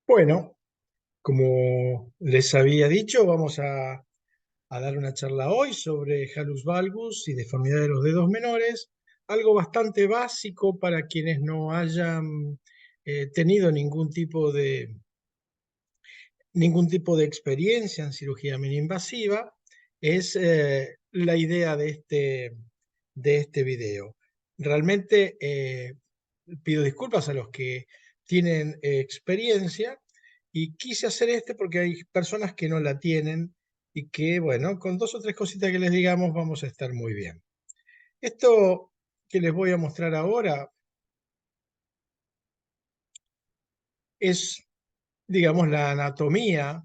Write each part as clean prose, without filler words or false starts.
Bueno, como les había dicho, vamos a dar una charla hoy sobre Hallux valgus y deformidad de los dedos menores, algo bastante básico para quienes no hayan tenido ningún tipo de experiencia en cirugía mini-invasiva, es la idea de este video. Realmente pido disculpas a los que tienen experiencia y quise hacer porque hay personas que no la tienen y que, bueno, con dos o tres cositas que les digamos vamos a estar muy bien. Esto que les voy a mostrar ahora es, digamos, la anatomía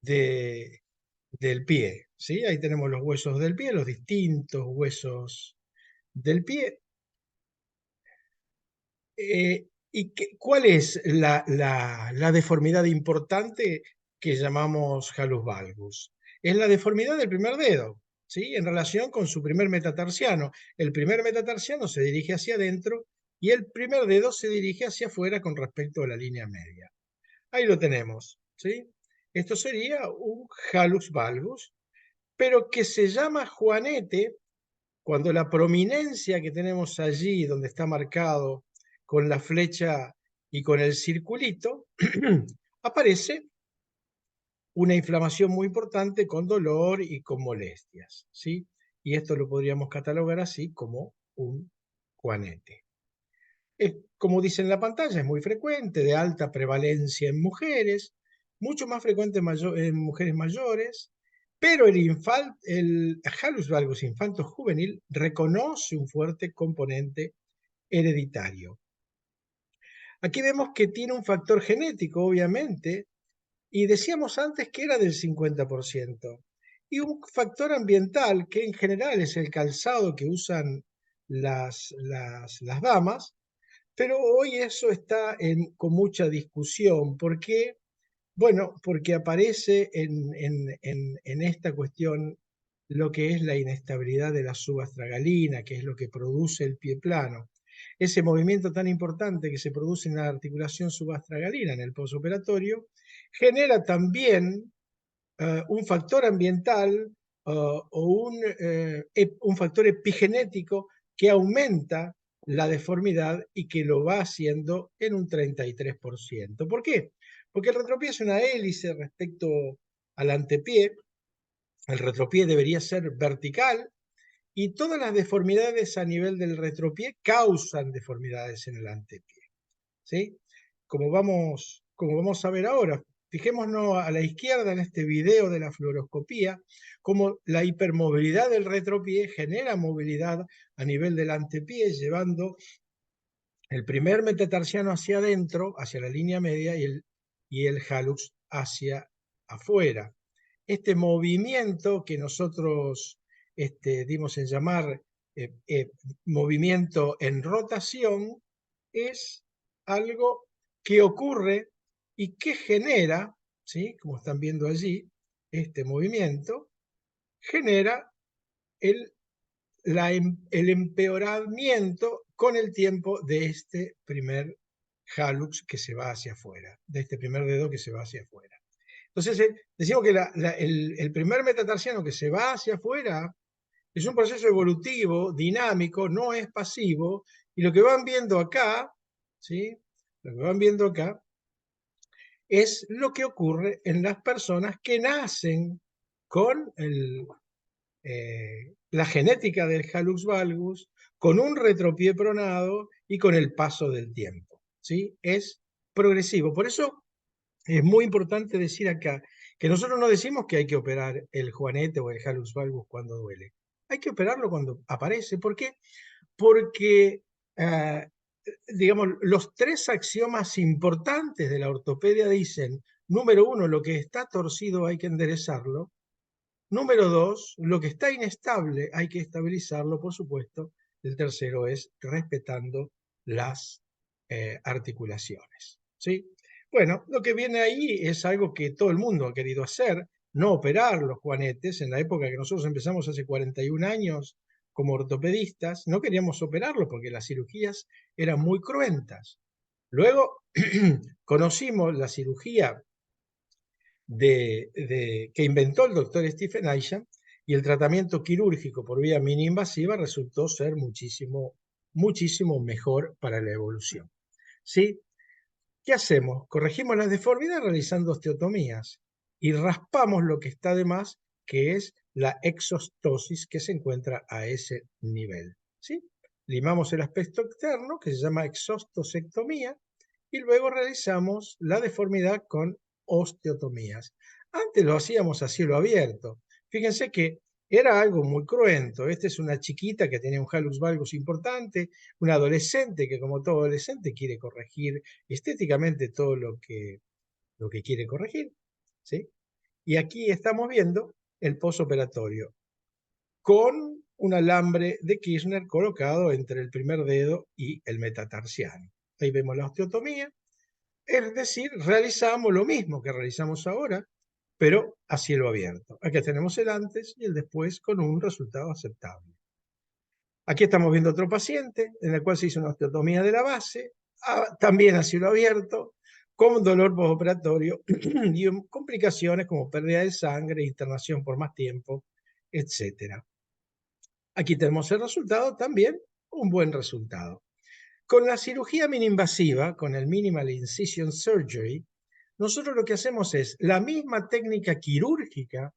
de, del pie, ¿sí? Ahí tenemos los huesos del pie, los distintos huesos del pie. ¿Cuál es la deformidad importante que llamamos Hallux valgus? Es la deformidad del primer dedo, ¿sí? En relación con su primer metatarsiano. El primer metatarsiano se dirige hacia adentro y el primer dedo se dirige hacia afuera con respecto a la línea media. Ahí lo tenemos, ¿sí? Esto sería un Hallux valgus, pero que se llama juanete cuando la prominencia que tenemos allí, donde está marcado con la flecha y con el circulito, aparece una inflamación muy importante con dolor y con molestias, ¿sí? Y esto lo podríamos catalogar así como un juanete. Como dice en la pantalla, es muy frecuente, de alta prevalencia en mujeres, mucho más frecuente en mujeres mayores, pero el Hallux valgus infanto juvenil reconoce un fuerte componente hereditario. Aquí vemos que tiene un factor genético, obviamente, y decíamos antes que era del 50%, y un factor ambiental, que en general es el calzado que usan las damas, pero hoy eso está con mucha discusión. ¿Por qué? Bueno, porque aparece en esta cuestión lo que es la inestabilidad de la subastragalina, que es lo que produce el pie plano. Ese movimiento tan importante que se produce en la articulación subastragalina en el posoperatorio genera también un factor ambiental o un factor epigenético que aumenta la deformidad y que lo va haciendo en un 33%. ¿Por qué? Porque el retropié es una hélice respecto al antepié. El retropié debería ser vertical y todas las deformidades a nivel del retropié causan deformidades en el antepié, ¿sí? Como vamos a ver ahora, fijémonos a la izquierda en este video de la fluoroscopía, cómo la hipermovilidad del retropié genera movilidad a nivel del antepié, llevando el primer metatarsiano hacia adentro, hacia la línea media, y el hallux hacia afuera. Este movimiento que nosotros dimos en llamar movimiento en rotación es algo que ocurre y que genera, ¿sí? Como están viendo allí, este movimiento genera el, el empeoramiento con el tiempo de este primer hallux que se va hacia afuera, de este primer dedo que se va hacia afuera. Entonces, decimos que el primer metatarsiano que se va hacia afuera es un proceso evolutivo, dinámico, no es pasivo, y lo que van viendo acá, ¿sí? Lo que van viendo acá es lo que ocurre en las personas que nacen con la genética del hallux valgus, con un retropié pronado y con el paso del tiempo, ¿sí? Es progresivo. Por eso es muy importante decir acá que nosotros no decimos que hay que operar el juanete o el hallux valgus cuando duele. Hay que operarlo cuando aparece. ¿Por qué? Porque, digamos, los tres axiomas importantes de la ortopedia dicen, número uno, lo que está torcido hay que enderezarlo. Número dos, lo que está inestable hay que estabilizarlo, por supuesto. El tercero es respetando las articulaciones, ¿sí? Bueno, lo que viene ahí es algo que todo el mundo ha querido hacer, no operar los juanetes. En la época que nosotros empezamos hace 41 años como ortopedistas, no queríamos operarlos porque las cirugías eran muy cruentas. Luego conocimos la cirugía que inventó el doctor Stephen Isham, y el tratamiento quirúrgico por vía mini invasiva resultó ser muchísimo, muchísimo mejor para la evolución. ¿Sí? ¿Qué hacemos? Corregimos la deformidad realizando osteotomías y raspamos lo que está de más, que es la exostosis que se encuentra a ese nivel. ¿Sí? Limamos el aspecto externo, que se llama exostosectomía, y luego realizamos la deformidad con osteotomías. Antes lo hacíamos a cielo abierto. Fíjense que era algo muy cruento. Esta es una chiquita que tenía un hallux valgus importante, una adolescente que, como todo adolescente, quiere corregir estéticamente todo lo que quiere corregir. ¿Sí? Y aquí estamos viendo el posoperatorio con un alambre de Kirchner colocado entre el primer dedo y el metatarsiano. Ahí vemos la osteotomía, es decir, realizamos lo mismo que realizamos ahora, pero a cielo abierto. Aquí tenemos el antes y el después con un resultado aceptable. Aquí estamos viendo otro paciente en el cual se hizo una osteotomía de la base, también a cielo abierto, con dolor postoperatorio y complicaciones como pérdida de sangre, internación por más tiempo, etc. Aquí tenemos el resultado, también un buen resultado. Con la cirugía mini-invasiva, con el Minimal Incision Surgery, nosotros lo que hacemos es la misma técnica quirúrgica,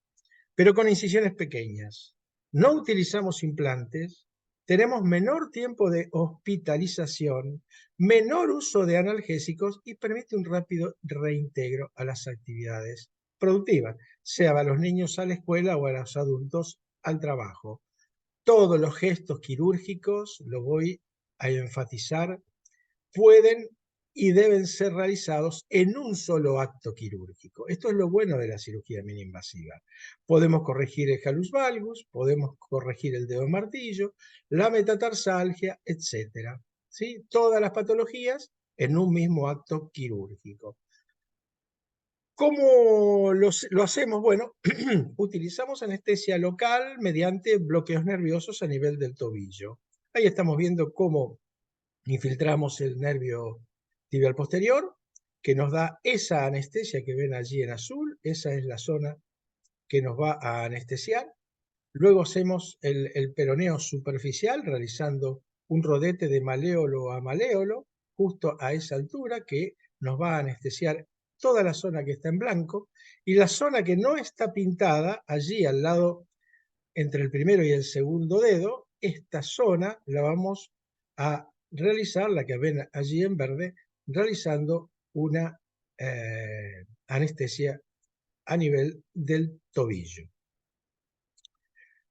pero con incisiones pequeñas. No utilizamos implantes, tenemos menor tiempo de hospitalización, menor uso de analgésicos y permite un rápido reintegro a las actividades productivas, sea a los niños a la escuela o a los adultos al trabajo. Todos los gestos quirúrgicos, lo voy a enfatizar, pueden y deben ser realizados en un solo acto quirúrgico. Esto es lo bueno de la cirugía mini-invasiva. Podemos corregir el hallux valgus, podemos corregir el dedo martillo, la metatarsalgia, etc. ¿Sí? Todas las patologías en un mismo acto quirúrgico. ¿Cómo lo hacemos? Bueno, utilizamos anestesia local mediante bloqueos nerviosos a nivel del tobillo. Ahí estamos viendo cómo infiltramos el nervio tibial posterior, que nos da esa anestesia que ven allí en azul. Esa es la zona que nos va a anestesiar. Luego hacemos el peroneo superficial, realizando un rodete de maléolo a maléolo, justo a esa altura, que nos va a anestesiar toda la zona que está en blanco, y la zona que no está pintada, allí al lado entre el primero y el segundo dedo, esta zona la vamos a realizar, la que ven allí en verde, realizando una anestesia a nivel del tobillo.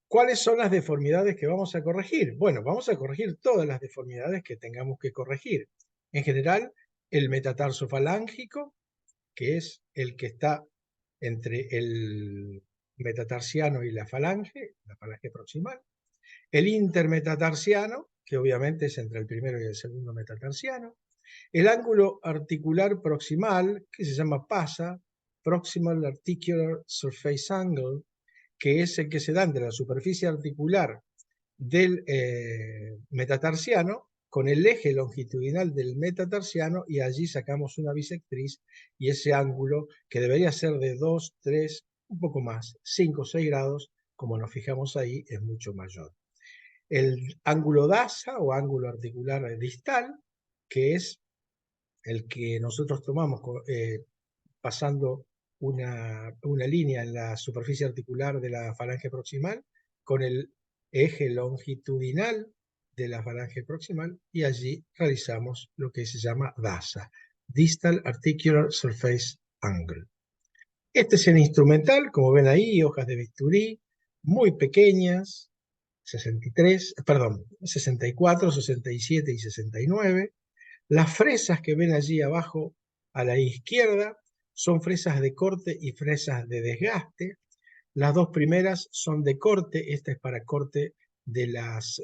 ¿Cuáles son las deformidades que vamos a corregir? Bueno, vamos a corregir todas las deformidades que tengamos que corregir. En general, el metatarso falángico, que es el que está entre el metatarsiano y la falange proximal. El intermetatarsiano, que obviamente es entre el primero y el segundo metatarsiano. El ángulo articular proximal, que se llama PASA, Proximal Articular Surface Angle, que es el que se da entre la superficie articular del metatarsiano con el eje longitudinal del metatarsiano, y allí sacamos una bisectriz, y ese ángulo, que debería ser de 2, 3, un poco más, 5 o 6 grados, como nos fijamos ahí, es mucho mayor. El ángulo DASA o ángulo articular distal, que es el que nosotros tomamos pasando una línea en la superficie articular de la falange proximal con el eje longitudinal de la falange proximal, y allí realizamos lo que se llama DASA, Distal Articular Surface Angle. Este es el instrumental, como ven ahí, hojas de bisturí muy pequeñas, 64, 67 y 69. Las fresas que ven allí abajo a la izquierda son fresas de corte y fresas de desgaste. Las dos primeras son de corte, esta es para corte de las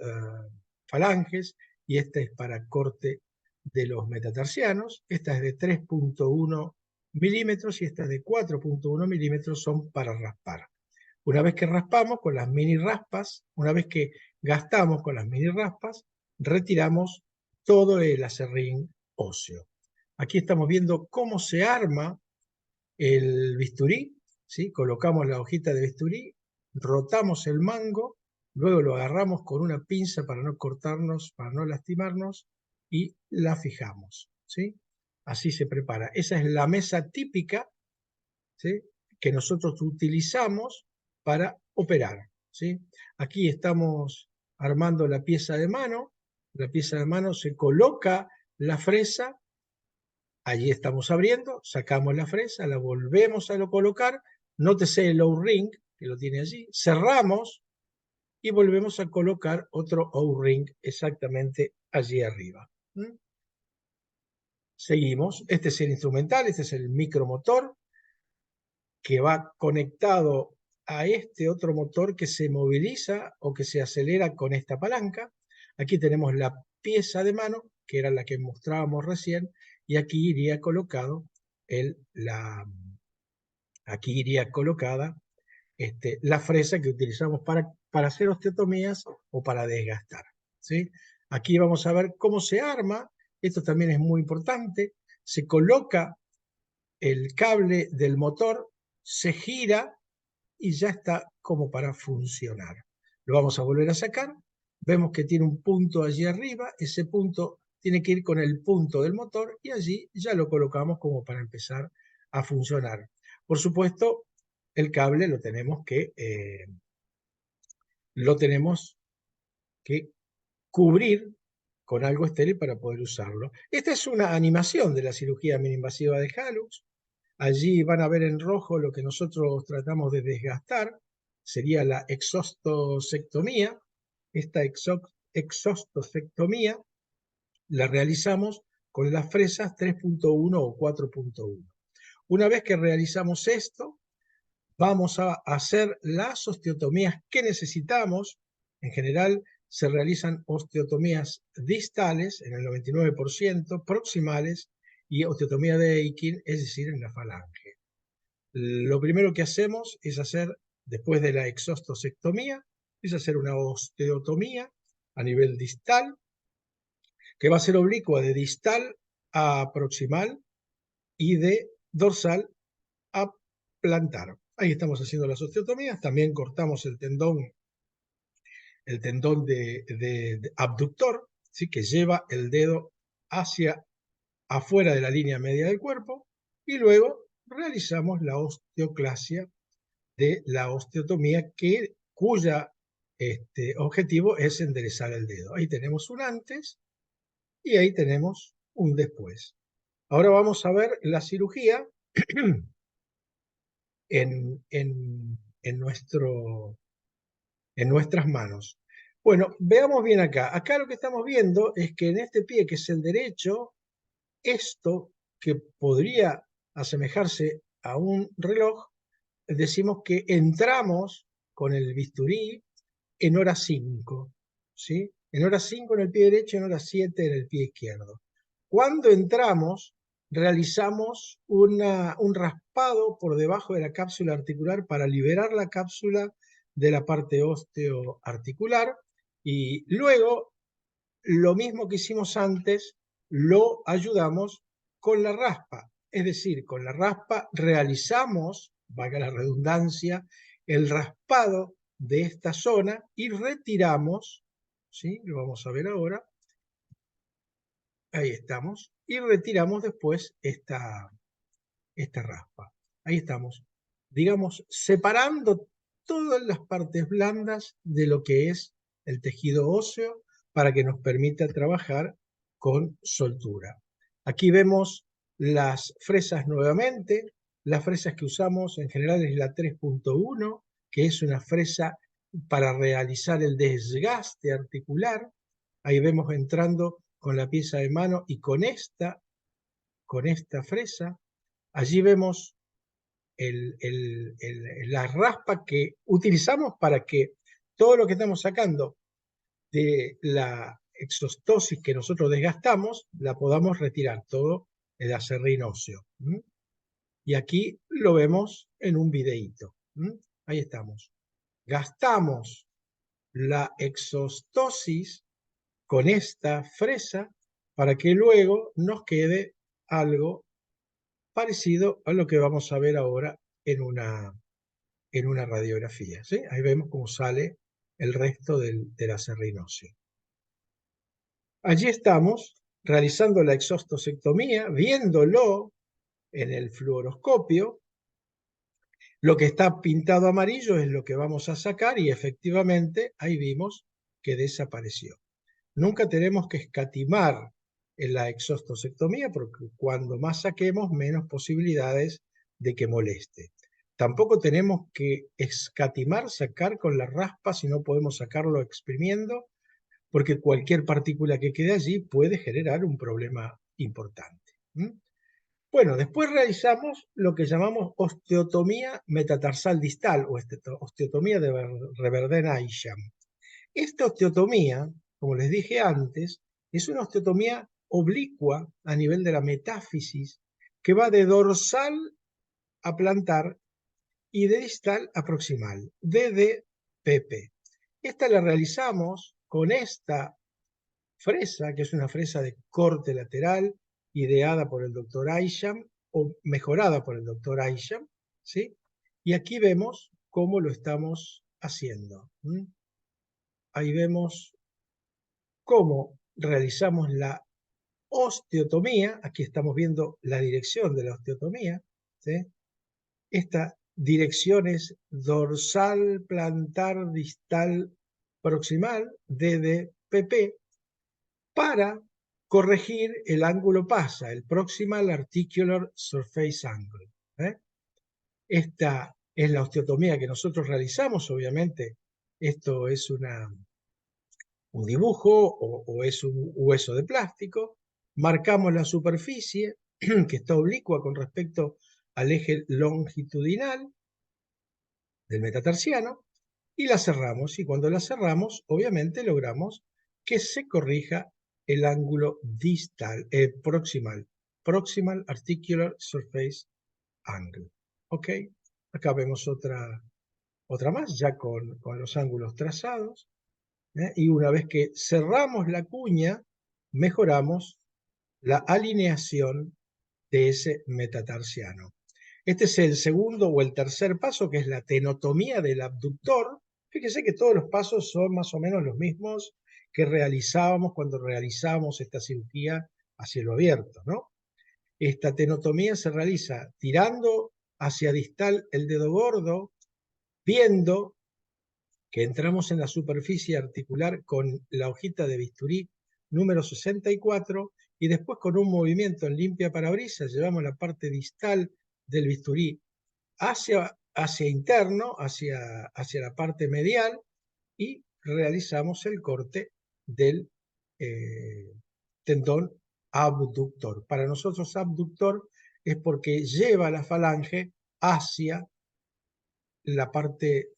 falanges y esta es para corte de los metatarsianos. Esta es de 3.1 milímetros y esta es de 4.1 milímetros, son para raspar. Una vez que raspamos con las mini raspas, una vez que gastamos con las mini raspas, retiramos todo el aserrín óseo. Aquí estamos viendo cómo se arma el bisturí, ¿sí? Colocamos la hojita de bisturí, rotamos el mango, luego lo agarramos con una pinza para no cortarnos, para no lastimarnos, y la fijamos, ¿sí? Así se prepara. Esa es la mesa típica, ¿sí? Que nosotros utilizamos para operar, ¿sí? Aquí estamos armando la pieza de mano. La pieza de mano se coloca la fresa. Allí estamos abriendo, sacamos la fresa, la volvemos a colocar, nótese el O-ring que lo tiene allí, cerramos y volvemos a colocar otro O-ring exactamente allí arriba. ¿Mm? Seguimos, este es el instrumental, este es el micromotor que va conectado a este otro motor que se moviliza o que se acelera con esta palanca. Aquí tenemos la pieza de mano, que era la que mostrábamos recién, y aquí iría colocado aquí iría colocada la fresa que utilizamos para hacer osteotomías o para desgastar, ¿sí? Aquí vamos a ver cómo se arma. Esto también es muy importante. Se coloca el cable del motor, se gira y ya está como para funcionar. Lo vamos a volver a sacar. Vemos que tiene un punto allí arriba. Ese punto tiene que ir con el punto del motor y allí ya lo colocamos como para empezar a funcionar. Por supuesto, el cable lo tenemos que cubrir con algo estéril para poder usarlo. Esta es una animación de la cirugía minoinvasiva de Hallux. Allí van a ver en rojo lo que nosotros tratamos de desgastar, sería la exostosectomía. Esta exostosectomía la realizamos con las fresas 3.1 o 4.1. Una vez que realizamos esto, vamos a hacer las osteotomías que necesitamos. En general se realizan osteotomías distales en el 99%, proximales y osteotomía de Aikin, es decir, en la falange. Lo primero que hacemos es hacer, después de la exostosectomía, es hacer una osteotomía a nivel distal, que va a ser oblicua de distal a proximal y de dorsal a plantar. Ahí estamos haciendo las osteotomías, también cortamos el tendón de abductor, ¿sí? Que lleva el dedo hacia afuera de la línea media del cuerpo, y luego realizamos la osteoclasia de la osteotomía cuya objetivo es enderezar el dedo. Ahí tenemos un antes y ahí tenemos un después. Ahora vamos a ver la cirugía en nuestras manos. Bueno, veamos bien acá. Acá lo que estamos viendo es que en este pie, que es el derecho, esto que podría asemejarse a un reloj, decimos que entramos con el bisturí en hora 5, ¿sí? En hora 5 en el pie derecho, en hora 7 en el pie izquierdo. Cuando entramos, realizamos un raspado por debajo de la cápsula articular para liberar la cápsula de la parte osteoarticular, y luego lo mismo que hicimos antes, lo ayudamos con la raspa. Es decir, con la raspa realizamos, valga la redundancia, el raspado de esta zona y retiramos, ¿sí? Lo vamos a ver ahora. Ahí estamos. Y retiramos después esta raspa. Ahí estamos. Digamos, separando todas las partes blandas de lo que es el tejido óseo para que nos permita trabajar con soltura. Aquí vemos las fresas nuevamente. Las fresas que usamos en general es la 3.1, que es una fresa para realizar el desgaste articular. Ahí vemos entrando con la pieza de mano y con esta fresa. Allí vemos la raspa que utilizamos para que todo lo que estamos sacando de la exostosis que nosotros desgastamos, la podamos retirar, todo el acerrín óseo. Y aquí lo vemos en un videíto. Ahí estamos. Gastamos la exostosis con esta fresa para que luego nos quede algo parecido a lo que vamos a ver ahora en una radiografía, ¿sí? Ahí vemos cómo sale el resto del acerrín óseo. Allí estamos realizando la exostosectomía, viéndolo en el fluoroscopio. Lo que está pintado amarillo es lo que vamos a sacar y efectivamente ahí vimos que desapareció. Nunca tenemos que escatimar en la exostosectomía porque cuando más saquemos, menos posibilidades de que moleste. Tampoco tenemos que escatimar sacar con la raspa si no podemos sacarlo exprimiendo, porque cualquier partícula que quede allí puede generar un problema importante. Bueno, después realizamos lo que llamamos osteotomía metatarsal distal o osteotomía de Reverdén-Isham. Esta osteotomía, como les dije antes, es una osteotomía oblicua a nivel de la metáfisis que va de dorsal a plantar y de distal a proximal, DDPP. Esta la realizamos con esta fresa, que es una fresa de corte lateral, ideada por el doctor Isham, o mejorada por el doctor Isham, ¿sí? Y aquí vemos cómo lo estamos haciendo. Ahí vemos cómo realizamos la osteotomía. Aquí estamos viendo la dirección de la osteotomía, ¿sí? Esta dirección es dorsal, plantar, distal, proximal, DDPP, para corregir el ángulo PASA, el Proximal Articular Surface Angle. Esta es la osteotomía que nosotros realizamos, obviamente. Esto es un dibujo o es un hueso de plástico. Marcamos la superficie que está oblicua con respecto al eje longitudinal del metatarsiano y la cerramos. Y cuando la cerramos, obviamente logramos que se corrija el ángulo distal, proximal articular surface angle. ¿Ok? Acá vemos otra más, ya con los ángulos trazados. Y una vez que cerramos la cuña, mejoramos la alineación de ese metatarsiano. Este es el segundo o el tercer paso, que es la tenotomía del abductor. Fíjese que todos los pasos son más o menos los mismos que realizábamos cuando realizábamos esta cirugía a cielo abierto, ¿no? Esta tenotomía se realiza tirando hacia distal el dedo gordo, viendo que entramos en la superficie articular con la hojita de bisturí número 64 y después con un movimiento en limpia parabrisas llevamos la parte distal del bisturí hacia interno, hacia la parte medial y realizamos el corte del tendón abductor. Para nosotros abductor es porque lleva la falange hacia la parte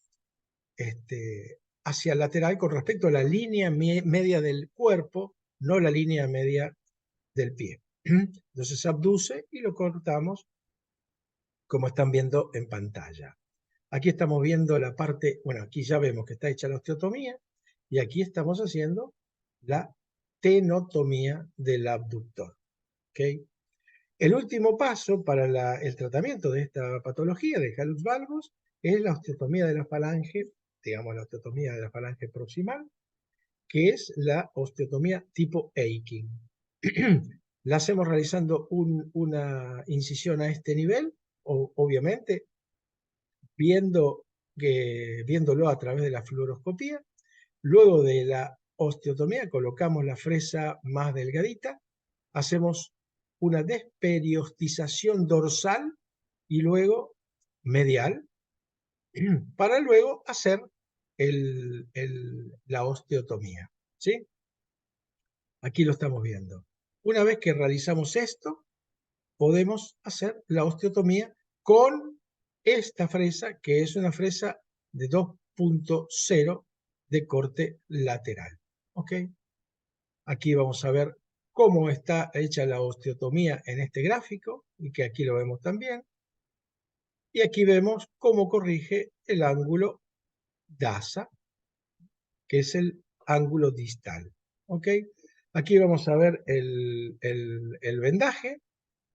hacia el lateral con respecto a la línea media del cuerpo, no la línea media del pie. Entonces se abduce y lo cortamos como están viendo en pantalla. Aquí estamos viendo la parte, bueno, aquí ya vemos que está hecha la osteotomía y aquí estamos haciendo la tenotomía del abductor. ¿Okay? El último paso para el tratamiento de esta patología de hallux valgus es la osteotomía de la falange, digamos la osteotomía de la falange proximal, que es la osteotomía tipo Aiking. La hacemos realizando una incisión a este nivel, obviamente, viéndolo a través de la fluoroscopía. Luego de la osteotomía colocamos la fresa más delgadita, hacemos una desperiostización dorsal y luego medial, para luego hacer la osteotomía. ¿Sí? Aquí lo estamos viendo. Una vez que realizamos esto, podemos hacer la osteotomía con esta fresa, que es una fresa de 2.0 de corte lateral. ¿Ok? Aquí vamos a ver cómo está hecha la osteotomía en este gráfico, y que aquí lo vemos también. Y aquí vemos cómo corrige el ángulo DASA, que es el ángulo distal. ¿Ok? Aquí vamos a ver el vendaje.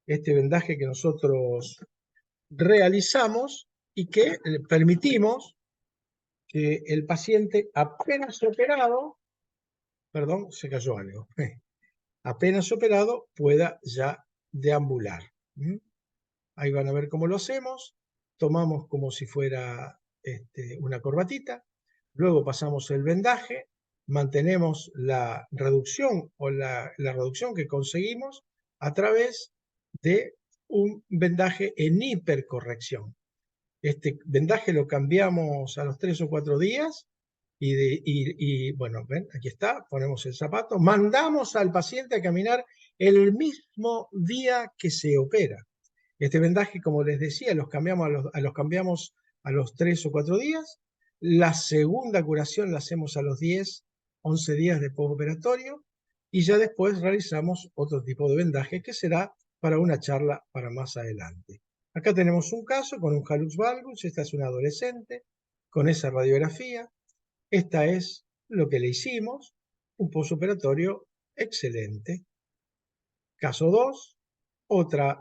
este vendaje que nosotros realizamos y que le permitimos que el paciente apenas operado, perdón, se cayó algo, apenas operado pueda ya deambular. Ahí van a ver cómo lo hacemos. Tomamos como si fuera una corbatita, luego pasamos el vendaje, mantenemos la reducción o la reducción que conseguimos a través de un vendaje en hipercorrección. Este vendaje lo cambiamos a los 3 o 4 días y bueno, ven, aquí está, ponemos el zapato, mandamos al paciente a caminar el mismo día que se opera. Este vendaje, como les decía, los cambiamos a los 3 o 4 días. La segunda curación la hacemos a los 10, 11 días de postoperatorio y ya después realizamos otro tipo de vendaje que será para una charla para más adelante. Acá tenemos un caso con un hallux valgus, esta es una adolescente con esa radiografía. Esta es lo que le hicimos, un postoperatorio excelente. Caso 2, otra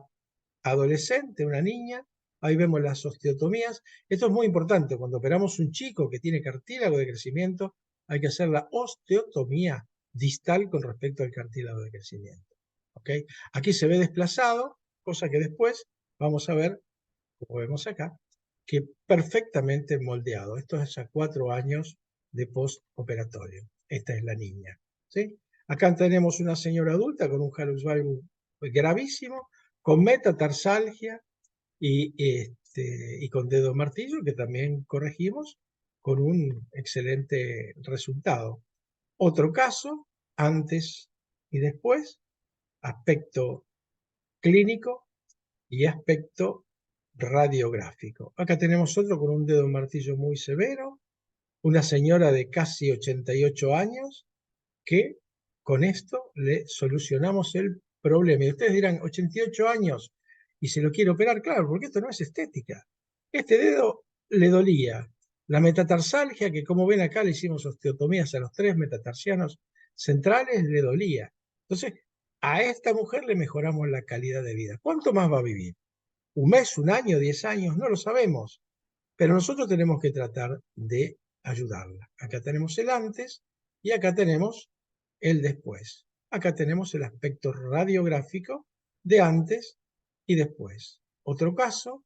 adolescente, una niña, ahí vemos las osteotomías. Esto es muy importante, cuando operamos un chico que tiene cartílago de crecimiento, hay que hacer la osteotomía distal con respecto al cartílago de crecimiento. ¿Okay? Aquí se ve desplazado, cosa que después vamos a ver, como vemos acá, que perfectamente moldeado. Esto es a 4 años de postoperatorio. Esta es la niña. ¿Sí? Acá tenemos una señora adulta con un hallux valgus gravísimo, con metatarsalgia y con dedo martillo, que también corregimos con un excelente resultado. Otro caso, antes y después, aspecto clínico y aspecto radiográfico. Acá tenemos otro con un dedo martillo muy severo, una señora de casi 88 años, que con esto le solucionamos el problema. Y ustedes dirán, 88 años y se lo quiere operar, claro, porque esto no es estética. Este dedo le dolía. La metatarsalgia, que como ven acá le hicimos osteotomías a los 3 metatarsianos centrales, le dolía. Entonces, a esta mujer le mejoramos la calidad de vida. ¿Cuánto más va a vivir? ¿Un mes, un año, 10 años? No lo sabemos. Pero nosotros tenemos que tratar de ayudarla. Acá tenemos el antes y acá tenemos el después. Acá tenemos el aspecto radiográfico de antes y después. Otro caso,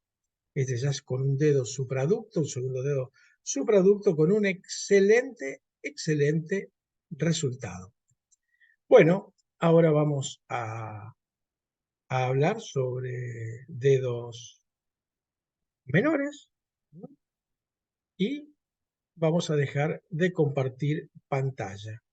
este ya es con un dedo supraducto, un segundo dedo supraducto con un excelente, excelente resultado. Bueno, ahora vamos a hablar sobre dedos menores, ¿no? Y vamos a dejar de compartir pantalla.